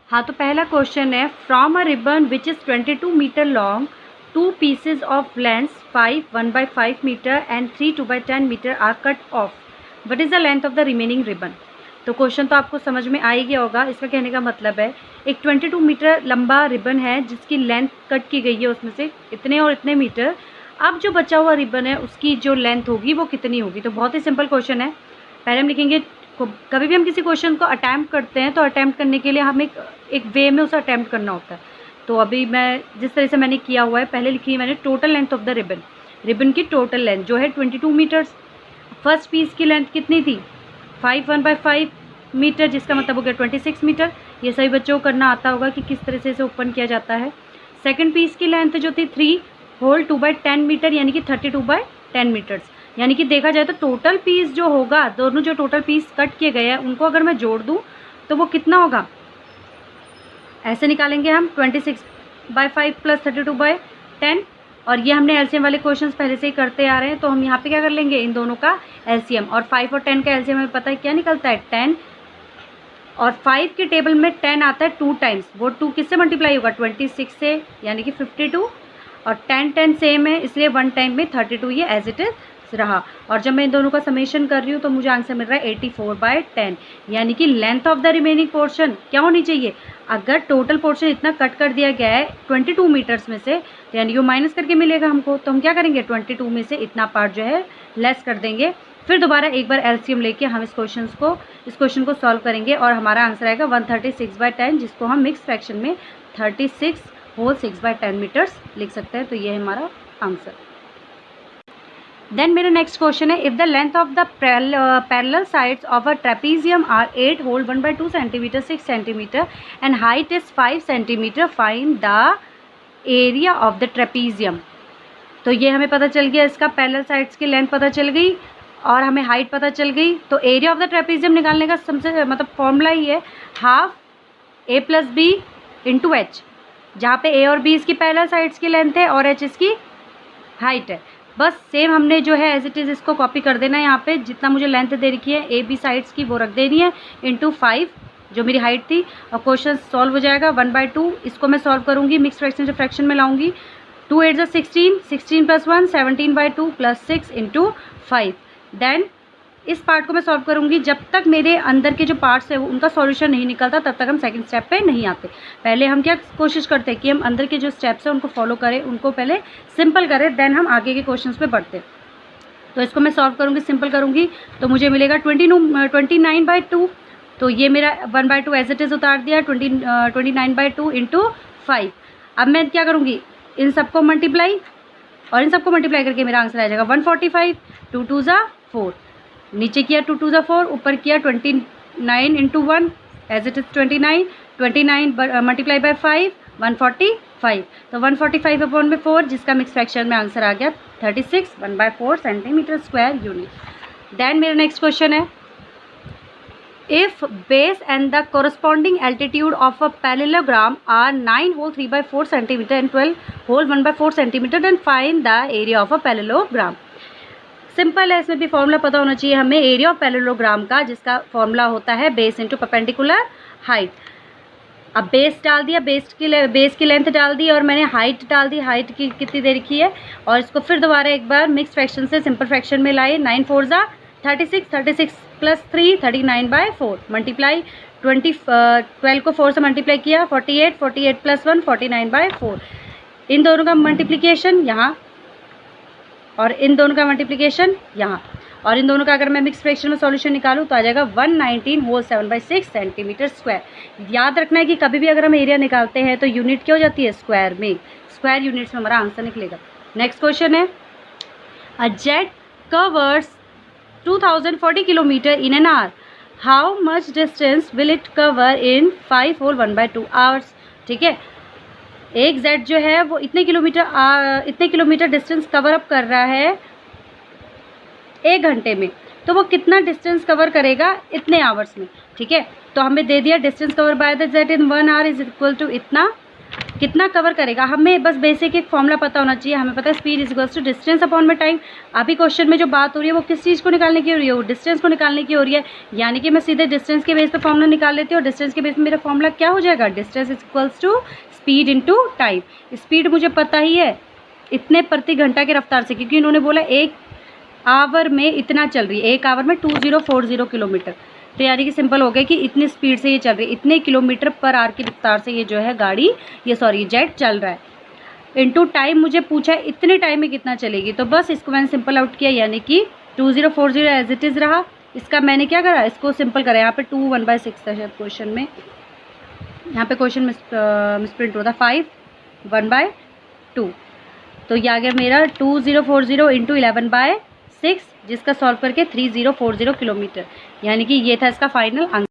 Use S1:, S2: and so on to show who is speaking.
S1: हाँ, तो पहला क्वेश्चन है, from a ribbon which is 22 metre long, 2 pieces of length 5 1/5 meter and 3 2/10 meter are cut off. What is the length of the remaining ribbon? तो question तो आपको समझ में आ ही गया होगा। इसका कहने का मतलब है एक 22 मीटर लंबा रिबन है जिसकी लेंथ कट की गई है उसमें से इतने और इतने मीटर। अब जो बचा हुआ रिबन है उसकी जो लेंथ होगी वो कितनी होगी। तो बहुत ही सिंपल क्वेश्चन है। पहले हम लिखेंगे, कभी भी हम किसी क्वेश्चन को अटैम्प्ट करते हैं तो अटैम्प्ट करने के लिए हम एक वे में उसे अटैम्प्ट करना होता है। तो अभी मैं जिस तरह से मैंने किया हुआ है, पहले लिखी है मैंने total length of the ribbon. Ribbon की टोटल लेंथ जो है 22 मीटर्स। फर्स्ट पीस की लेंथ कितनी थी? 5 1/5 मीटर, जिसका मतलब हो गया 26 मीटर। ये सभी बच्चों को करना आता होगा कि किस तरह से इसे ओपन किया जाता है। सेकंड पीस की लेंथ जो थी 3 होल 2/10 मीटर, यानी कि 32/10 मीटर्स। यानी कि देखा जाए तो टोटल पीस जो होगा, दोनों जो टोटल पीस कट किए गए हैं उनको अगर मैं जोड़ दूँ तो वो कितना होगा, ऐसे निकालेंगे हम 26/5 प्लस 32/10। और ये हमने एलसीएम वाले क्वेश्चंस पहले से ही करते आ रहे हैं, तो हम यहाँ पे क्या कर लेंगे, इन दोनों का एलसीएम। और 5 और 10 का एलसीएम हमें पता है क्या निकलता है, 10। और 5 के टेबल में 10 आता है 2 टाइम्स, वो 2 किससे मल्टीप्लाई होगा, 26 से, यानी कि 52। और 10 सेम है, इसलिए 1 टाइम में 32 ये एज इट इज़ रहा। और जब मैं इन दोनों का समेशन कर रही हूँ तो मुझे आंसर मिल रहा है 84/10। यानी कि length of the remaining portion क्या होनी चाहिए, अगर टोटल पोर्शन इतना कट कर दिया गया है 22 मीटर्स में से, तो यानी कि माइनस करके मिलेगा हमको। तो हम क्या करेंगे, 22 में से इतना पार्ट जो है लेस कर देंगे। फिर दोबारा एक बार एलसीएम लेके हम इस क्वेश्चन को सॉल्व करेंगे और हमारा आंसर आएगा 136/10, जिसको हम मिक्स फ्रैक्शन में 36 होल 6/10 मीटर्स लिख सकते हैं। तो ये है हमारा आंसर। देन मेरा नेक्स्ट क्वेश्चन है, if the length of the parallel sides of a trapezium are 8 whole 1/2 centimetre 6 centimetre and height is 5 centimetre, find the area of the trapezium. तो ये हमें पता चल गया, इसका पैरेलल साइड्स की लेंथ पता चल गई और हमें हाइट पता चल गई। तो एरिया ऑफ द ट्रेपीजियम निकालने का सबसे मतलब फॉर्मूला ही है half a plus B into H, जहाँ पे a और b इसकी पैरेलल साइड्स की लेंथ है और h इसकी हाइट है। बस सेम हमने जो है एज इट इज़ इसको कॉपी कर देना है। यहाँ पे जितना मुझे लेंथ दे रखी है ए बी साइड्स की वो रख देनी है इंटू 5 जो मेरी हाइट थी, और क्वेश्चन सॉल्व हो जाएगा 1/2। इसको मैं सॉल्व करूँगी, मिक्स फ्रैक्शन से फ्रैक्शन में लाऊंगी। 2 8 16, 16 + 1 17/2 प्लस 6 इंटू 5। देन इस पार्ट को मैं सॉल्व करूँगी। जब तक मेरे अंदर के जो पार्ट्स है वो उनका सॉल्यूशन नहीं निकलता तब तक हम सेकंड स्टेप पे नहीं आते। पहले हम क्या कोशिश करते हैं कि हम अंदर के जो स्टेप्स हैं उनको फॉलो करें, उनको पहले सिंपल करें, देन हम आगे के क्वेश्चंस पे बढ़ते हैं। तो इसको मैं सॉल्व करूँगी, सिंपल करूँगी, तो मुझे मिलेगा 29/2। तो ये मेरा 1/2 एज इट इज़ उतार दिया, 29/2 इंटू 5। अब मैं क्या करूँगी, इन सबको मल्टीप्लाई, और इन सबको मल्टीप्लाई करके मेरा आंसर आ जाएगा 145। 2 2 ज़ा 4, नीचे किया 2 2 ज़ा 4, ऊपर किया 29 into 1 as it is 29 multiply by 5 145। तो 145/4, जिसका मिक्स फ्रैक्शन में आंसर आ गया 36 1/4 सेंटीमीटर स्क्वायर यूनिट। देन मेरा नेक्स्ट क्वेश्चन है, if base and the corresponding altitude of a parallelogram are 9 whole 3/4 centimetre and 12 whole 1/4 centimetre, then find the area of a parallelogram. Simple है, इसमें भी formula पता होना चाहिए हमें एरिया ऑफ पैरेललोग्राम का, जिसका फॉर्मूला होता है बेस इंटू परपेंडिकुलर हाइट। अब बेस डाल दिया, बेस की लेंथ डाल दी और मैंने हाइट डाल दी, हाइट की कितनी देर की है, और इसको फिर दोबारा एक बार मिक्स फ्रैक्शन से सिंपल फ्रैक्शन में लाए। 9 4 ज़ा 36, 36 प्लस 3 39/4 मल्टीप्लाई 12 को 4 से मल्टीप्लाई किया 48, 48 प्लस 1 49/4। इन दोनों का मल्टीप्लिकेशन यहाँ और इन दोनों का मल्टीप्लिकेशन यहाँ, और इन दोनों का अगर मैं मिक्स फ्रैक्शन में सॉल्यूशन निकालूँ तो आ जाएगा 119 होल 7/6 सेंटीमीटर स्क्वायर। याद रखना है कि कभी भी अगर हम एरिया निकालते हैं तो यूनिट क्या हो जाती है, स्क्वायर में, स्क्वायर यूनिट्स में हमारा आंसर निकलेगा। नेक्स्ट क्वेश्चन है, a jet covers 2040 kilometre in an hour, how much distance will it cover in 5 whole 1/2 hours. ठीक है, एक जेट जो है वो इतने किलोमीटर डिस्टेंस कवर अप कर रहा है 1 घंटे में, तो वो कितना डिस्टेंस कवर करेगा इतने आवर्स में। ठीक है, तो हमें दे दिया distance cover by the jet in 1 hour is equal to इतना, कितना कवर करेगा, हमें बस बेसिक एक फॉर्मूला पता होना चाहिए। हमें पता है speed is equals to distance upon में टाइम। अभी क्वेश्चन में जो बात हो रही है वो किस चीज़ को निकालने की हो रही है, वो डिस्टेंस को निकालने की हो रही है। यानी कि मैं सीधे डिस्टेंस के बेस पे फॉर्मूला निकाल लेती हूँ, और डिस्टेंस के बेस पे मेरा फॉर्मूला क्या हो जाएगा, distance is equals to speed into time. Speed मुझे पता ही है इतने प्रति घंटा की रफ्तार से, क्योंकि इन्होंने बोला 1 आवर में इतना चल रही है, 1 आवर में 2040 किलोमीटर। तो यानी कि सिंपल हो गया कि इतनी स्पीड से ये चल रही है, इतने किलोमीटर पर आवर की रफ्तार से ये जो है गाड़ी, ये सॉरी जेट चल रहा है। इनटू टाइम मुझे पूछा है इतने टाइम में कितना चलेगी, तो बस इसको मैंने सिंपल आउट किया, यानी कि 2040 एज इट इज़ रहा। इसका मैंने क्या करा, इसको सिंपल करा। यहाँ पे 2 1/6 था शायद क्वेश्चन में, यहाँ पे क्वेश्चन मिसप्रिंट होता 5 1/2। तो ये आ गया मेरा 2040 इंटू 11/6, जिसका सॉल्व करके 3040 किलोमीटर, यानी कि ये था इसका फाइनल आंसर।